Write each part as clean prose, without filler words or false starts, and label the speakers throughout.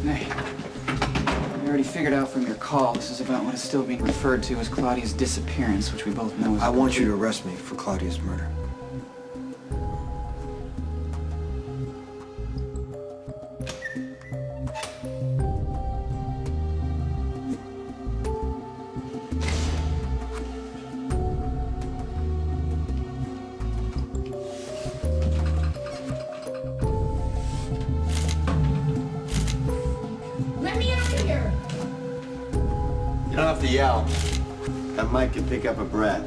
Speaker 1: Hey, I already figured out from your call this is about what is still being referred to as Claudia's disappearance, which we both know is...
Speaker 2: I want you to arrest me for Claudia's murder.
Speaker 3: You don't have to yell. That mic can pick up a breath.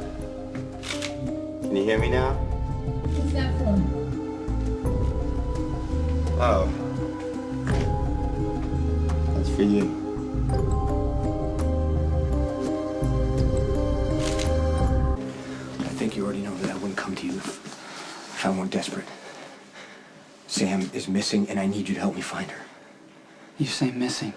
Speaker 3: Can you hear me now?
Speaker 4: What's that for?
Speaker 3: Oh. That's for you.
Speaker 2: I think you already know that I wouldn't come to you if I weren't desperate. Sam is missing, and I need you to help me find her.
Speaker 1: You say missing.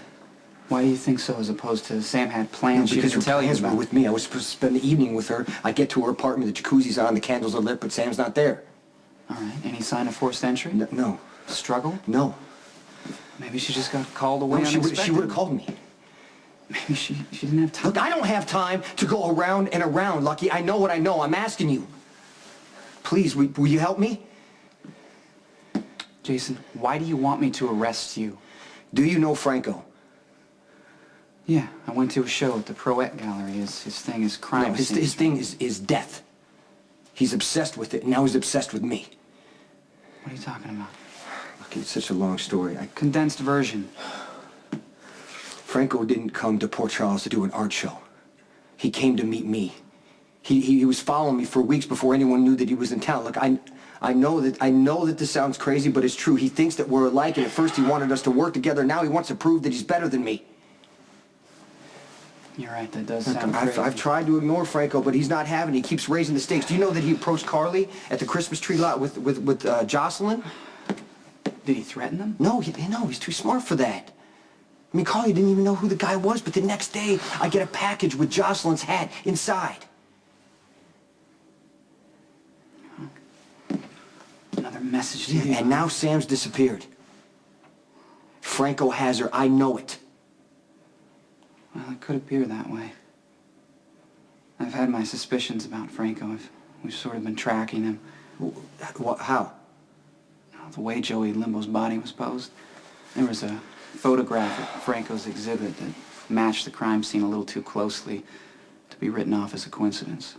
Speaker 1: Why do you think so, as opposed to Sam had plans she
Speaker 2: because
Speaker 1: didn't
Speaker 2: her
Speaker 1: tell you
Speaker 2: plans
Speaker 1: about?
Speaker 2: were with me. I was supposed to spend the evening with her. I get to her apartment, the jacuzzi's on, the candles are lit, but Sam's not there.
Speaker 1: All right. Any sign of forced entry?
Speaker 2: No.
Speaker 1: Struggle?
Speaker 2: No.
Speaker 1: Maybe she just got called away unexpectedly.
Speaker 2: She would have called me.
Speaker 1: Maybe she didn't have time.
Speaker 2: Look, I don't have time to go around and around, Lucky. I know what I know. I'm asking you. Please, will you help me?
Speaker 1: Jason, why do you want me to arrest you?
Speaker 2: Do you know Franco?
Speaker 1: Yeah, I went to a show at the Proet Gallery. His thing is crime.
Speaker 2: No, his thing is death. He's obsessed with it, and now he's obsessed with me.
Speaker 1: What are you talking about?
Speaker 2: Look, it's such a long story.
Speaker 1: Condensed version.
Speaker 2: Franco didn't come to Port Charles to do an art show. He came to meet me. He was following me for weeks before anyone knew that he was in town. Look, I know that this sounds crazy, but it's true. He thinks that we're alike, and at first he wanted us to work together. Now he wants to prove that he's better than me.
Speaker 1: You're right, that does sound crazy.
Speaker 2: I've tried to ignore Franco, but he's not having it. He keeps raising the stakes. Do you know that he approached Carly at the Christmas tree lot with Jocelyn?
Speaker 1: Did he threaten them?
Speaker 2: No, he's too smart for that. I mean, Carly didn't even know who the guy was, but the next day, I get a package with Jocelyn's hat inside.
Speaker 1: Another message to you.
Speaker 2: And now Sam's disappeared. Franco has her. I know it.
Speaker 1: Well, it could appear that way. I've had my suspicions about Franco. We've sort of been tracking him.
Speaker 2: How?
Speaker 1: The way Joey Limbo's body was posed. There was a photograph at Franco's exhibit that matched the crime scene a little too closely to be written off as a coincidence.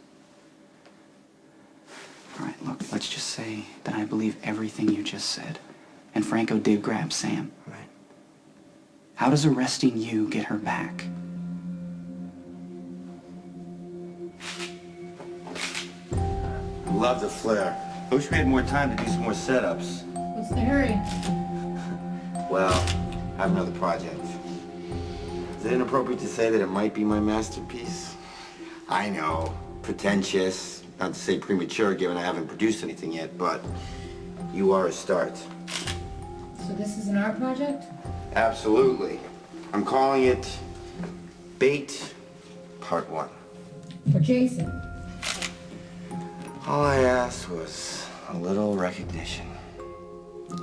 Speaker 1: All right, look, let's just say that I believe everything you just said. And Franco did grab Sam.
Speaker 2: Right.
Speaker 1: How does arresting you get her back?
Speaker 3: Love the flair. I wish we had more time to do some more setups.
Speaker 4: What's the hurry?
Speaker 3: Well, I have another project. Is it inappropriate to say that it might be my masterpiece? I know, pretentious, not to say premature given I haven't produced anything yet, but you are a start.
Speaker 4: So this is an art project?
Speaker 3: Absolutely. I'm calling it Bait Part 1.
Speaker 4: For Jason?
Speaker 3: All I asked was a little recognition.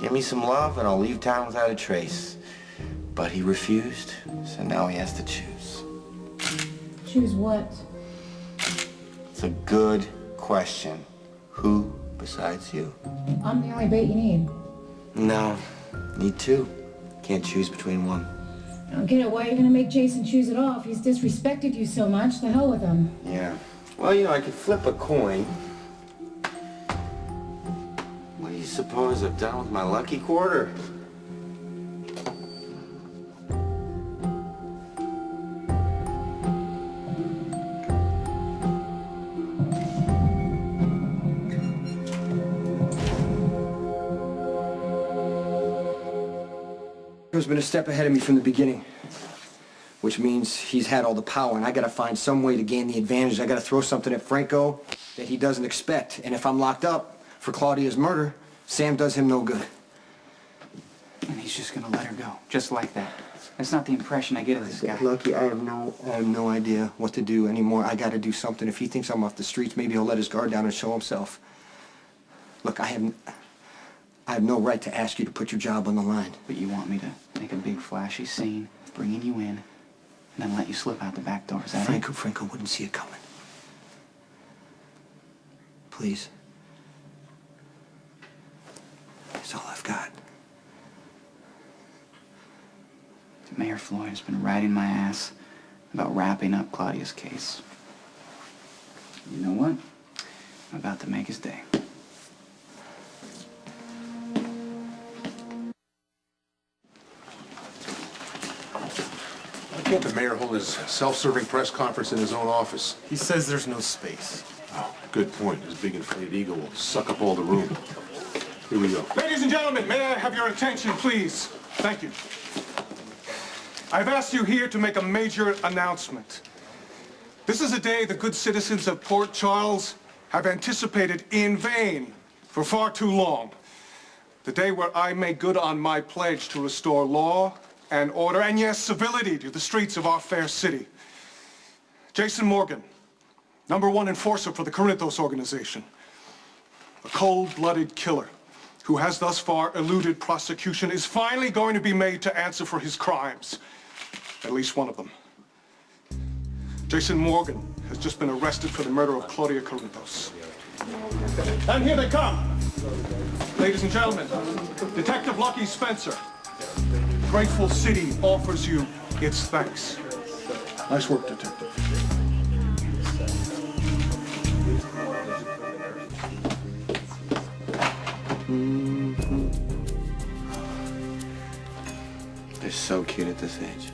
Speaker 3: Give me some love and I'll leave town without a trace. But he refused, so now he has to choose.
Speaker 4: Choose what?
Speaker 3: It's a good question. Who besides you?
Speaker 4: I'm the only bait you need.
Speaker 3: No, need two. Can't choose between one.
Speaker 4: I don't get it. Why are you gonna make Jason choose it off? He's disrespected you so much. The hell with him.
Speaker 3: Yeah. Well, you know, I could flip a coin. What do you suppose I've done with my lucky quarter?
Speaker 2: Franco's been a step ahead of me from the beginning, which means he's had all the power, and I gotta find some way to gain the advantage. I gotta throw something at Franco that he doesn't expect, and if I'm locked up for Claudia's murder, Sam does him no good.
Speaker 1: And he's just gonna let her go, just like that. That's not the impression I get of this guy.
Speaker 2: Lucky, I have no idea what to do anymore. I gotta do something. If he thinks I'm off the streets, maybe he'll let his guard down and show himself. Look, I I have no right to ask you to put your job on the line.
Speaker 1: But you want me to make a big flashy scene, bringing you in, and then let you slip out the back door, is that it?
Speaker 2: Franco wouldn't see it coming. Please. That's all I've got.
Speaker 1: Mayor Floyd has been riding my ass about wrapping up Claudia's case. You know what? I'm about to make his day.
Speaker 5: Why can't the mayor hold his self-serving press conference in his own office?
Speaker 6: He says there's no space.
Speaker 5: Oh, good point. His big inflated ego will suck up all the room. Here we go.
Speaker 7: Ladies and gentlemen, may I have your attention, please? Thank you. I've asked you here to make a major announcement. This is a day the good citizens of Port Charles have anticipated in vain for far too long. The day where I make good on my pledge to restore law and order, and yes, civility to the streets of our fair city. Jason Morgan, #1 enforcer for the Corinthos organization. A cold-blooded killer who has thus far eluded prosecution is finally going to be made to answer for his crimes. At least one of them. Jason Morgan has just been arrested for the murder of Claudia Corinthos. And here they come! Ladies and gentlemen, Detective Lucky Spencer. Grateful City offers you its thanks. Nice work, Detective.
Speaker 3: They're so cute at this age.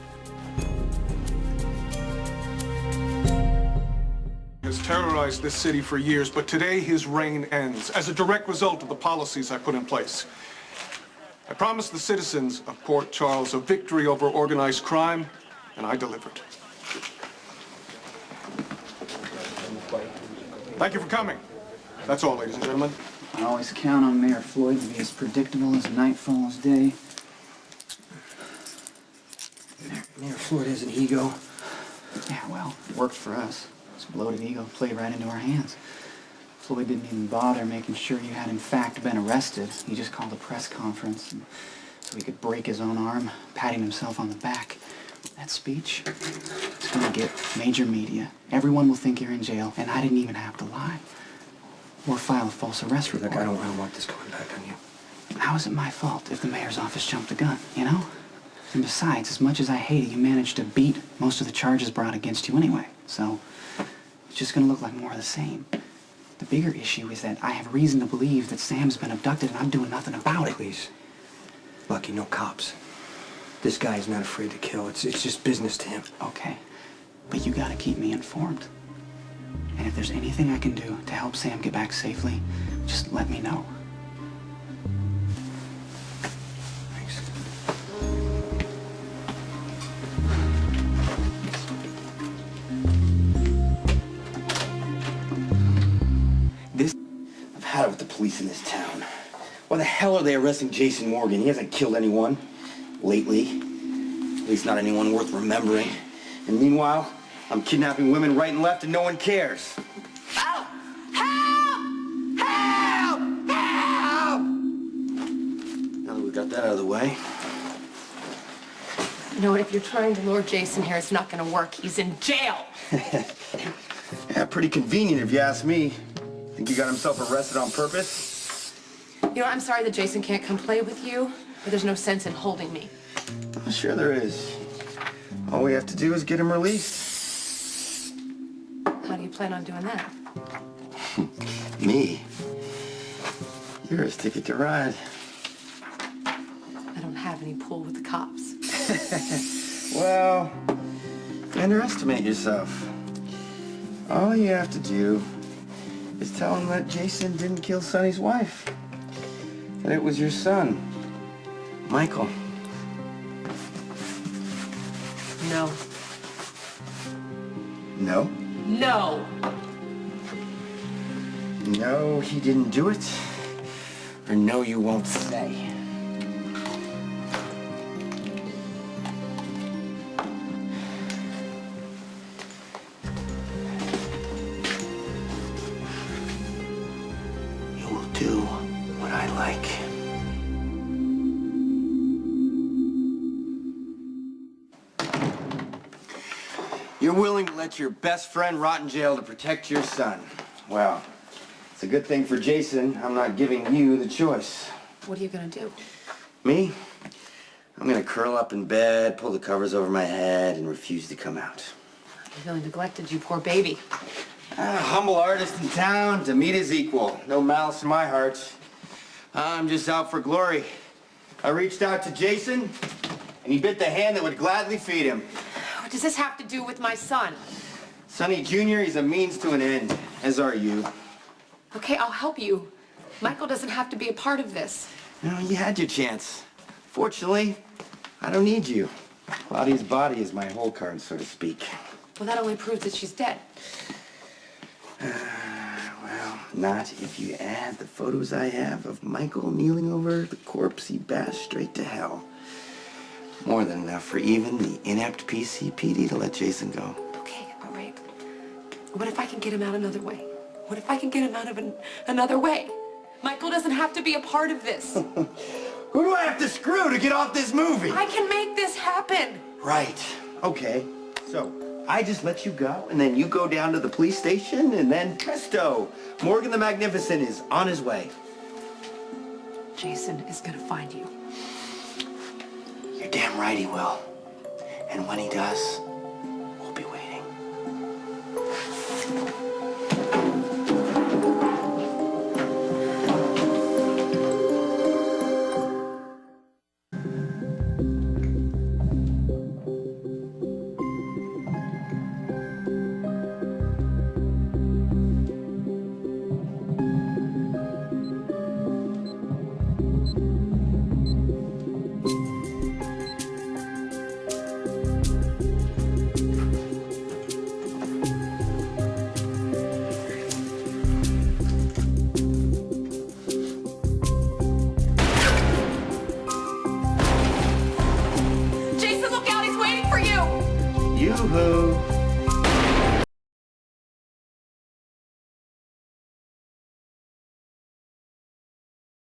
Speaker 7: Has terrorized this city for years, but today his reign ends as a direct result of the policies I put in place. I promised the citizens of Port Charles a victory over organized crime, and I delivered. Thank you for coming. That's all, ladies and gentlemen.
Speaker 1: I always count on Mayor Floyd to be as predictable as night follows day.
Speaker 2: Mayor Floyd has an ego.
Speaker 1: Yeah, well, it worked for us. This bloated ego played right into our hands. Floyd didn't even bother making sure you had in fact been arrested. He just called a press conference so he could break his own arm, patting himself on the back. That speech, it's gonna get major media. Everyone will think you're in jail, and I didn't even have to lie. Or file a false arrest report.
Speaker 2: Look, I don't want this going back on you.
Speaker 1: How is it my fault if the mayor's office jumped the gun, you know? And besides, as much as I hate it, you managed to beat most of the charges brought against you anyway. So, it's just gonna look like more of the same. The bigger issue is that I have reason to believe that Sam's been abducted and I'm doing nothing about it.
Speaker 2: Please. Lucky, no cops. This guy is not afraid to kill. It's just business to him.
Speaker 1: Okay, but you gotta keep me informed. And if there's anything I can do to help Sam get back safely, just let me know.
Speaker 2: Thanks.
Speaker 3: I've had it with the police in this town. Why the hell are they arresting Jason Morgan? He hasn't killed anyone lately. At least not anyone worth remembering. And meanwhile, I'm kidnapping women right and left and no one cares. Help! Help! Help! Help! Now that we got that out of the way.
Speaker 8: You know what, if you're trying to lure Jason here, it's not gonna work. He's in jail.
Speaker 3: Yeah, pretty convenient if you ask me. Think he got himself arrested on purpose?
Speaker 8: You know, I'm sorry that Jason can't come play with you, but there's no sense in holding me.
Speaker 3: Oh, sure there is. All we have to do is get him released.
Speaker 8: How do you plan on doing that?
Speaker 3: Me? You're his ticket to ride.
Speaker 8: I don't have any pull with the cops.
Speaker 3: Well, you underestimate yourself. All you have to do is tell him that Jason didn't kill Sonny's wife. That it was your son, Michael.
Speaker 8: No.
Speaker 3: No?
Speaker 8: No!
Speaker 3: No, he didn't do it. Or no, you won't say. You will do what I like. You're willing to let your best friend rot in jail to protect your son. Well, it's a good thing for Jason. I'm not giving you the choice.
Speaker 8: What are you gonna do?
Speaker 3: Me? I'm gonna curl up in bed, pull the covers over my head, and refuse to come out.
Speaker 8: You really neglected you poor baby.
Speaker 3: A humble artist in town to meet his equal. No malice in my heart. I'm just out for glory. I reached out to Jason, and he bit the hand that would gladly feed him.
Speaker 8: What does this have to do with my son?
Speaker 3: Sonny Jr., he's a means to an end, as are you.
Speaker 8: Okay, I'll help you. Michael doesn't have to be a part of this.
Speaker 3: No, you had your chance. Fortunately, I don't need you. Claudia's body is my whole card, so to speak.
Speaker 8: Well, that only proves that she's dead.
Speaker 3: Well, not if you add the photos I have of Michael kneeling over the corpse he bashed straight to hell. More than enough for even the inept PCPD to let Jason go.
Speaker 8: Okay, all right. What if I can get him out another way? What if I can get him out of another way? Michael doesn't have to be a part of this.
Speaker 3: Who do I have to screw to get off this movie?
Speaker 8: I can make this happen.
Speaker 3: Right. Okay. So, I just let you go, and then you go down to the police station, and then presto, Morgan the Magnificent is on his way.
Speaker 8: Jason is gonna find you.
Speaker 3: You're damn right he will. And when he does, we'll be waiting. Yoo-hoo!